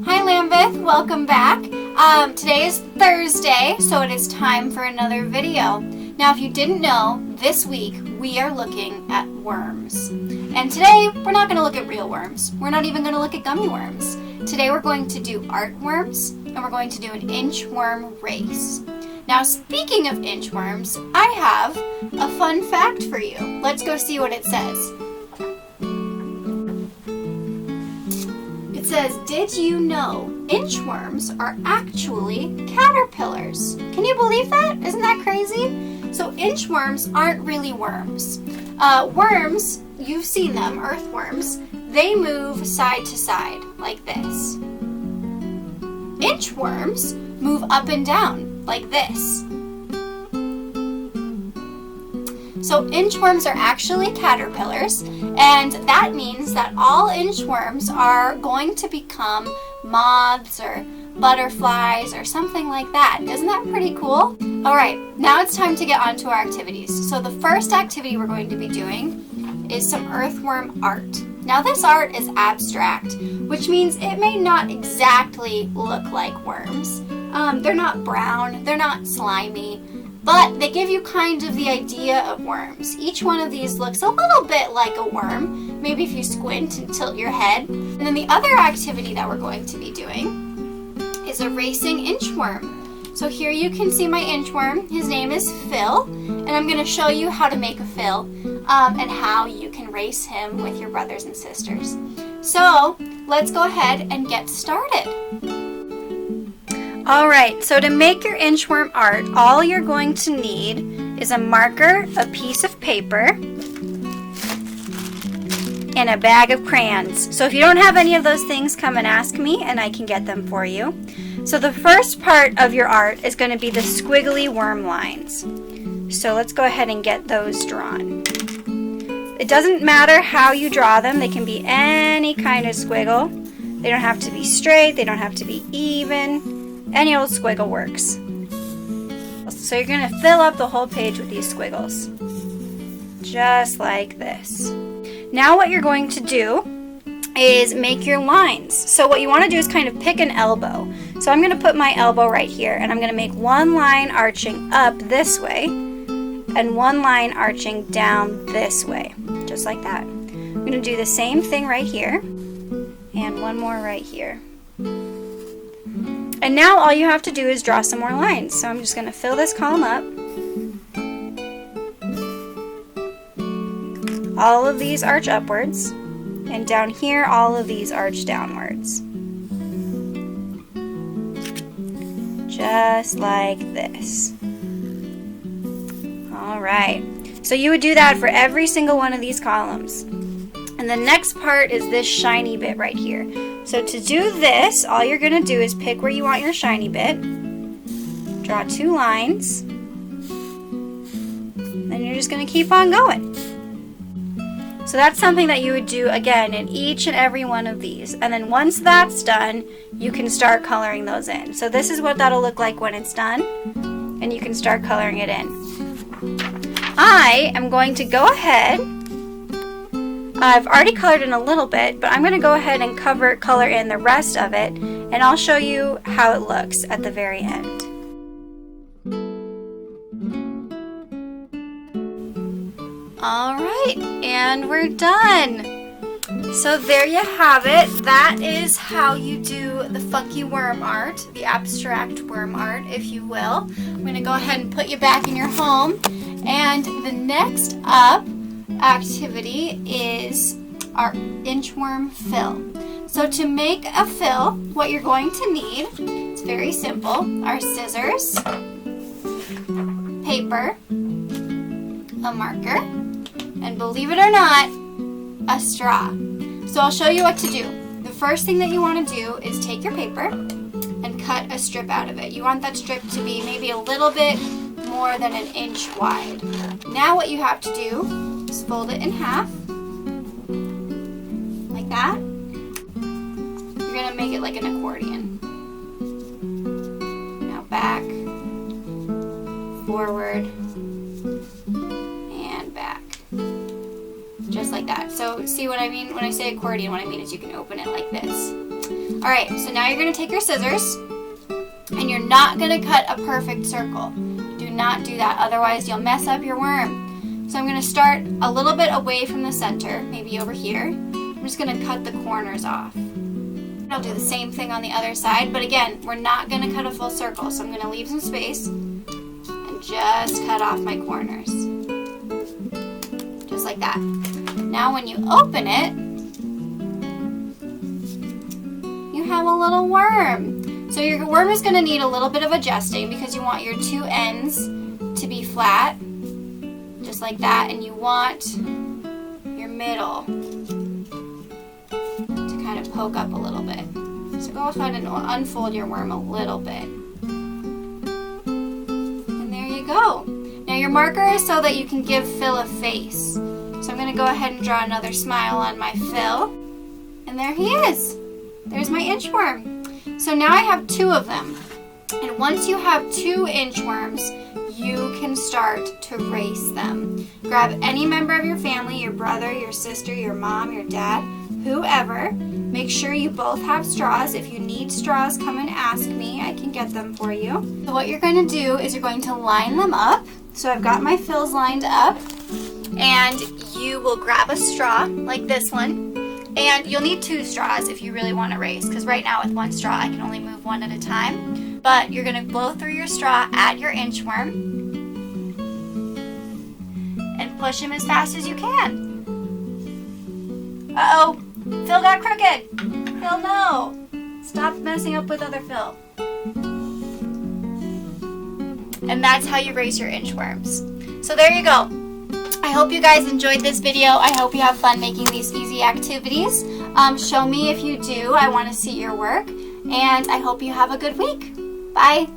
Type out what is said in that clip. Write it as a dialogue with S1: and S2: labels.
S1: Hi Lambeth, welcome back. Today is Thursday, so it is time for another video. Now if you didn't know, this week we are looking at worms. And today we're not going to look at real worms. We're not even going to look at gummy worms. Today we're going to do art worms, and we're going to do an inchworm race. Now speaking of inchworms, I have a fun fact for you. Let's go see what it says. It says, did you know inchworms are actually caterpillars? Can you believe that? Isn't that crazy? So inchworms aren't really worms. Worms, you've seen them, earthworms, they move side to side like this. Inchworms move up and down like this. So inchworms are actually caterpillars, and that means that all inchworms are going to become moths or butterflies or something like that. Isn't that pretty cool? Alright, now it's time to get on to our activities. So the first activity we're going to be doing is some earthworm art. Now this art is abstract, which means it may not exactly look like worms. They're not brown, they're not slimy, but they give you kind of the idea of worms. Each one of these looks a little bit like a worm, maybe if you squint and tilt your head. And then the other activity that we're going to be doing is a racing inchworm. So here you can see my inchworm. His name is Phil, and I'm going to show you how to make a Phil and how you can race him with your brothers and sisters. So let's go ahead and get started. Alright, so to make your inchworm art, all you're going to need is a marker, a piece of paper, and a bag of crayons. So if you don't have any of those things, come and ask me and I can get them for you. So the first part of your art is going to be the squiggly worm lines. So let's go ahead and get those drawn. It doesn't matter how you draw them, they can be any kind of squiggle. They don't have to be straight, they don't have to be even. Any old squiggle works. So you're going to fill up the whole page with these squiggles. Just like this. Now what you're going to do is make your lines. So what you want to do is kind of pick an elbow. So I'm going to put my elbow right here, and I'm going to make one line arching up this way and one line arching down this way. Just like that. I'm going to do the same thing right here and one more right here. And now all you have to do is draw some more lines. So I'm just going to fill this column up. All of these arch upwards. And down here, all of these arch downwards. Just like this. Alright. So you would do that for every single one of these columns. And the next part is this shiny bit right here. So to do this, all you're going to do is pick where you want your shiny bit, draw two lines, and you're just going to keep on going. So that's something that you would do again in each and every one of these. And then once that's done, you can start coloring those in. So this is what that'll look like when it's done, and you can start coloring it in. I am going to go ahead. I've already colored in a little bit, but I'm going to go ahead and color in the rest of it, and I'll show you how it looks at the very end. Alright, and we're done. So there you have it. That is how you do the funky worm art, the abstract worm art, if you will. I'm going to go ahead and put you back in your home, and the next up activity is our inchworm fill. So to make a fill, what you're going to need, it's very simple, are scissors, paper, a marker, and believe it or not, a straw. So I'll show you what to do. The first thing that you want to do is take your paper and cut a strip out of it. You want that strip to be maybe a little bit more than an inch wide. Now what you have to do is fold it in half, like that. You're going to make it like an accordion. Now back, forward, and back. Just like that. So see what I mean when I say accordion? What I mean is you can open it like this. Alright, so now you're going to take your scissors, and you're not going to cut a perfect circle. Do not do that, otherwise you'll mess up your worm. So I'm going to start a little bit away from the center, maybe over here. I'm just going to cut the corners off. I'll do the same thing on the other side, but again, we're not going to cut a full circle, so I'm going to leave some space and just cut off my corners. Just like that. Now when you open it, you have a little worm. So your worm is going to need a little bit of adjusting because you want your two ends to be flat, just like that, and you want your middle to kind of poke up a little bit. So go ahead and unfold your worm a little bit. And there you go. Now your marker is so that you can give Phil a face. So I'm going to go ahead and draw another smile on my Phil. And there he is. There's my inchworm. So now I have two of them. And once you have two inchworms, you can start to race them. Grab any member of your family, your brother, your sister, your mom, your dad, whoever. Make sure you both have straws. If you need straws, come and ask me. I can get them for you. So what you're going to do is you're going to line them up. So I've got my fills lined up. And you will grab a straw like this one. And you'll need two straws if you really want to race, because right now with one straw I can only move one at a time. But you're going to blow through your straw at your inchworm and push him as fast as you can. Uh-oh, Phil got crooked. Phil, no. Stop messing up with other Phil. And that's how you race your inchworms. So there you go. I hope you guys enjoyed this video. I hope you have fun making these easy activities. Show me if you do. I want to see your work. And I hope you have a good week. Bye.